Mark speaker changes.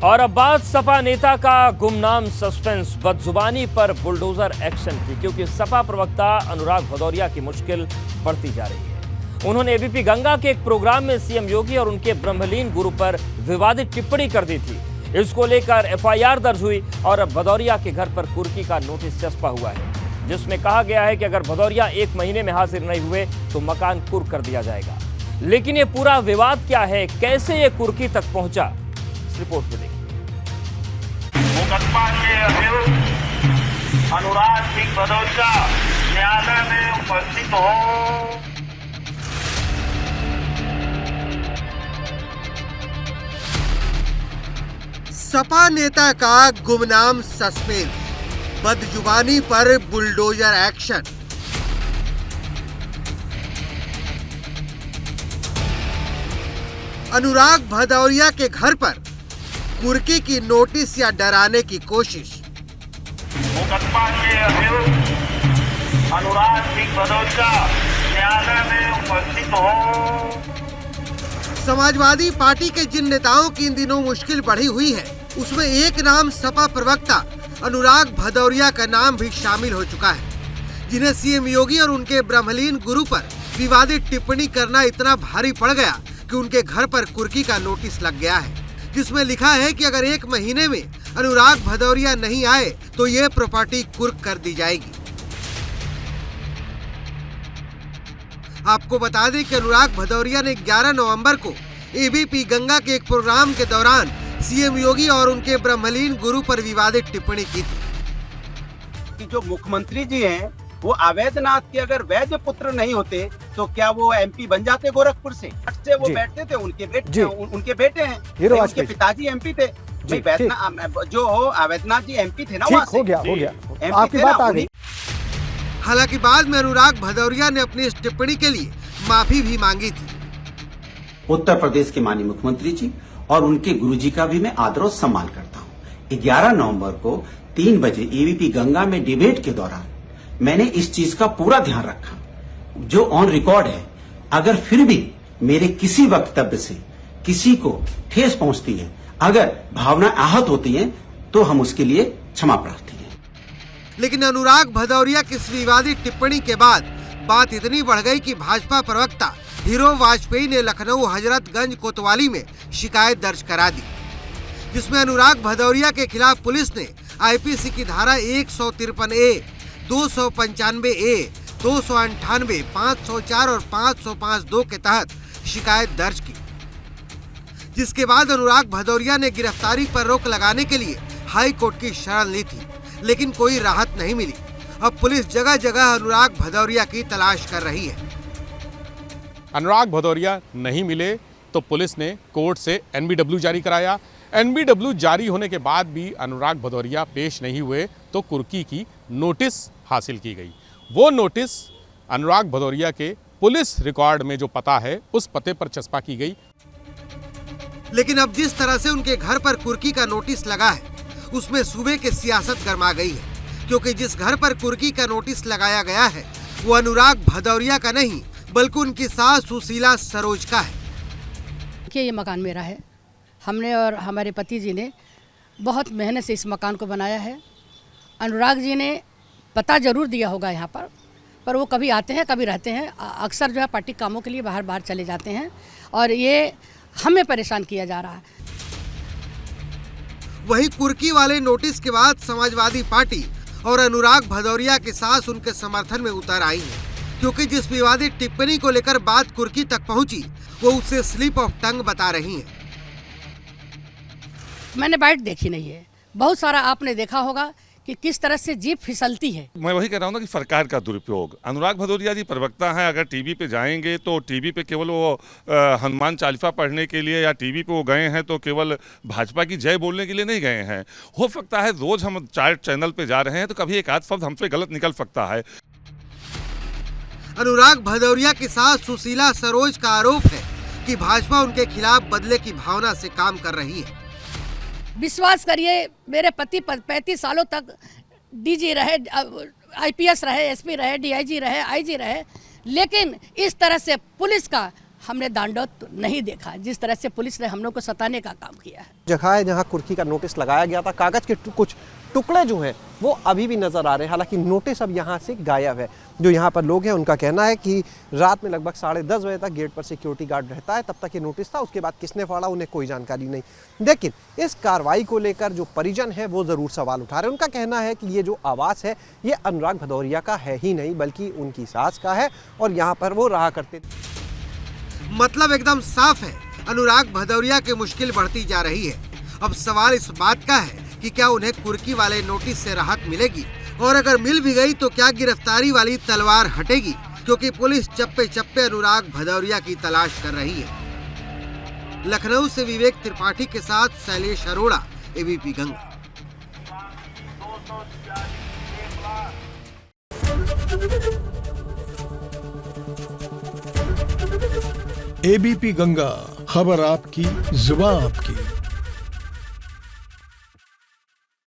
Speaker 1: और अब बात सपा नेता का गुमनाम सस्पेंस, बदजुबानी पर बुलडोजर एक्शन की, क्योंकि सपा प्रवक्ता अनुराग भदौरिया की मुश्किल बढ़ती जा रही है। उन्होंने एबीपी गंगा के एक प्रोग्राम में सीएम योगी और उनके ब्रह्मलीन गुरु पर विवादित टिप्पणी कर दी थी। इसको लेकर एफआईआर दर्ज हुई और अब भदौरिया के घर पर कुर्की का नोटिस चस्पा हुआ है, जिसमें कहा गया है कि अगर भदौरिया 1 महीने में हाजिर नहीं हुए तो मकान कुर्क कर दिया जाएगा। लेकिन ये पूरा विवाद क्या है, कैसे ये कुर्की तक पहुंचा, इस रिपोर्ट में देखिए।
Speaker 2: मुकदमा के अभियुक्त अनुराग सिंह भदौरिया न्यायालय में उपस्थित हो।
Speaker 3: सपा नेता का गुमनाम सस्पेंस, बदजुबानी पर बुलडोजर एक्शन। अनुराग भदौरिया के घर पर कुर्की की नोटिस या डराने की कोशिश।
Speaker 2: मुकदमा के अभियुक्त अनुराग सिंह भदौरिया न्यायालय में उपस्थित हो।
Speaker 3: समाजवादी पार्टी के जिन नेताओं की इन दिनों मुश्किल बढ़ी हुई है, उसमें एक नाम सपा प्रवक्ता अनुराग भदौरिया का नाम भी शामिल हो चुका है, जिन्हें सीएम योगी और उनके ब्रह्मलीन गुरु पर विवादित टिप्पणी करना इतना भारी पड़ गया कि उनके घर पर कुर्की का नोटिस लग गया है, जिसमें लिखा है कि अगर 1 महीने में अनुराग भदौरिया नहीं आए तो ये प्रॉपर्टी कुर्क कर दी जाएगी। आपको बता दें कि अनुराग भदौरिया ने 11 नवंबर को एबीपी गंगा के एक प्रोग्राम के दौरान सीएम योगी और उनके ब्रह्मलीन गुरु पर विवादित टिप्पणी की थी
Speaker 4: कि जो मुख्यमंत्री जी हैं वो अवैधनाथ के अगर वैध पुत्र नहीं होते तो क्या वो एमपी बन जाते गोरखपुर से वो बैठते थे, उनके बेटे हैं, उनके पिताजी एमपी थे। जो अवैधनाथ जी एमपी थे ना,
Speaker 5: हो गया आपकी बात आ गई।
Speaker 3: हालांकि बाद में अनुराग भदौरिया ने अपनी इस टिप्पणी के लिए माफी भी मांगी थी।
Speaker 6: उत्तर प्रदेश के माननीय मुख्यमंत्री जी और उनके गुरुजी का भी मैं आदर और सम्मान करता हूं। 11 नवंबर को 3 बजे एबीपी गंगा में डिबेट के दौरान मैंने इस चीज का पूरा ध्यान रखा, जो ऑन रिकॉर्ड है। अगर फिर भी मेरे किसी वक्तव्य से किसी को ठेस पहुंचती है, अगर भावना आहत होती है, तो हम उसके लिए क्षमा प्रार्थी हैं।
Speaker 3: लेकिन अनुराग भदौरिया की इस विवादित टिप्पणी के बाद बात इतनी बढ़ गई कि भाजपा प्रवक्ता हीरो वाजपेयी ने लखनऊ हजरतगंज कोतवाली में शिकायत दर्ज करा दी, जिसमें अनुराग भदौरिया के खिलाफ पुलिस ने आईपीसी की धारा 153A, 295A, 298, 504 और 505(2) के तहत शिकायत दर्ज की, जिसके बाद अनुराग भदौरिया ने गिरफ्तारी पर रोक लगाने के लिए हाई कोर्ट की शरण ली थी, लेकिन कोई राहत नहीं मिली। अब पुलिस जगह जगह अनुराग भदौरिया की तलाश कर रही है।
Speaker 5: अनुराग भदौरिया नहीं मिले तो पुलिस ने कोर्ट से एनबीडब्ल्यू जारी कराया। एनबीडब्ल्यू जारी होने के बाद भी अनुराग भदौरिया पेश नहीं हुए तो कुर्की की नोटिस हासिल की गई। वो नोटिस अनुराग भदौरिया के पुलिस रिकॉर्ड में जो पता है, उस पते पर चस्पा की गई।
Speaker 3: लेकिन अब जिस तरह से उनके घर पर कुर्की का नोटिस लगा है, उसमें सूबे की सियासत गरमा गई है, क्योंकि जिस घर पर कुर्की का नोटिस लगाया गया है वो अनुराग भदौरिया का नहीं, बल्कि उनकी सास सुशीला सरोज का है।
Speaker 7: ये मकान मेरा है। हमने और हमारे पति जी ने बहुत मेहनत से इस मकान को बनाया है। अनुराग जी ने पता जरूर दिया होगा यहाँ पर वो कभी आते हैं कभी रहते हैं। अक्सर जो है पार्टी कामों के लिए बाहर चले जाते हैं और ये हमें परेशान किया जा रहा है।
Speaker 3: वहीं कुर्की वाले नोटिस के बाद समाजवादी पार्टी और अनुराग भदौरिया के साथ उनके समर्थन में उतर आई है, क्योंकि जिस विवादित टिप्पणी को लेकर बात कुर्की तक पहुंची वो उसे स्लिप ऑफ टंग बता रही हैं।
Speaker 7: मैंने बाइट देखी नहीं है, बहुत सारा आपने देखा होगा कि किस तरह से जीप फिसलती है।
Speaker 8: मैं वही कह रहा हूँ ना कि सरकार का दुरुपयोग। अनुराग भदौरिया जी प्रवक्ता हैं, अगर टीवी पे जाएंगे तो टीवी पे केवल वो हनुमान चालीसा पढ़ने के लिए या टीवी पे वो गए हैं तो केवल भाजपा की जय बोलने के लिए नहीं गए हैं। हो सकता है रोज हम 4 चैनल पे जा रहे हैं तो कभी एक आध शब्द हमसे गलत निकल सकता है।
Speaker 3: अनुराग भदौरिया के साथ सुशीला सरोज का आरोप है कि भाजपा उनके खिलाफ बदले की भावना से काम कर रही है।
Speaker 7: विश्वास करिए, मेरे पति 35 सालों तक डीजी रहे, आईपीएस रहे, एसपी रहे, डीआईजी रहे, आईजी रहे, लेकिन इस तरह से पुलिस का हमने दांडोत नहीं देखा, जिस तरह से पुलिस ने हम लोग को सताने का काम किया है।
Speaker 9: जगह है जहां कुर्की का नोटिस लगाया गया था, कागज के कुछ टुकड़े जो हैं वो अभी भी नजर आ रहे हैं, हालांकि नोटिस अब यहां से गायब है। जो यहां पर लोग हैं उनका कहना है कि रात में लगभग 10:30 बजे तक गेट पर सिक्योरिटी गार्ड रहता है, तब तक ये नोटिस था, उसके बाद किसने फाड़ा उन्हें कोई जानकारी नहीं। लेकिन इस कार्रवाई को लेकर जो परिजन है वो जरूर सवाल उठा रहे हैं। उनका कहना है कि ये जो आवास है ये अनुराग भदौरिया का है ही नहीं, बल्कि उनकी सास का है और यहाँ पर वो रहा करते थे।
Speaker 3: मतलब एकदम साफ है, अनुराग भदौरिया की मुश्किल बढ़ती जा रही है। अब सवाल इस बात का है कि क्या उन्हें कुर्की वाले नोटिस से राहत मिलेगी, और अगर मिल भी गई तो क्या गिरफ्तारी वाली तलवार हटेगी, क्योंकि पुलिस चप्पे चप्पे अनुराग भदौरिया की तलाश कर रही है। लखनऊ से विवेक त्रिपाठी के साथ शैलेश अरोड़ा, एबीपी गंगा।
Speaker 10: एबीपी गंगा, खबर आपकी, जुबान आपकी।